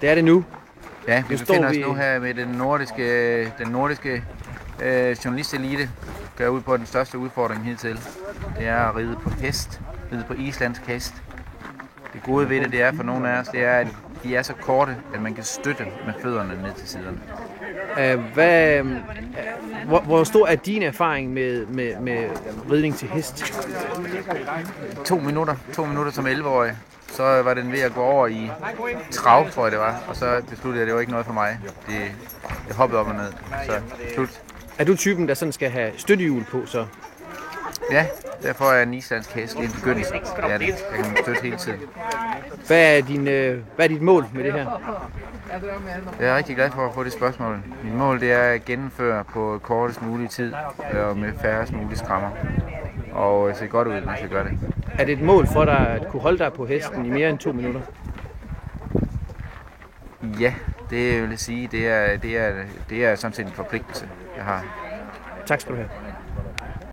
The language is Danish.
Det er det nu. Ja, vi befinder os nu her med den nordiske journalistelite, gør ud på den største udfordring hidtil. Det er at ride på hest, ride på islandsk hest. Det gode ved det er for nogle af os, det er, at de er så korte, at man kan støtte med fødderne ned til siderne. Hvor stor er din erfaring med ridning til hest? 2 minutter som 11-årig. Så var den ved at gå over i trav, tror jeg det var. Og så besluttede jeg, at det var ikke noget for mig. Det hoppede op og ned. Så slut. Er du typen, der sådan skal have støttehjul på, så? Ja, derfor er en islandsk hest en begyndelse. Det er det. Jeg kan støtte hele tiden. Hvad er dit mål med det her? Jeg er rigtig glad for at få det spørgsmål. Mit mål det er at gennemføre på kortest mulig tid og med færrest mulige skrammer. Og se godt ud, når jeg gør det. Er det et mål for dig at kunne holde dig på hesten i mere end 2 minutter? Ja, det vil jeg sige. Det er sådan set en forpligtelse, jeg har. Tak skal du have.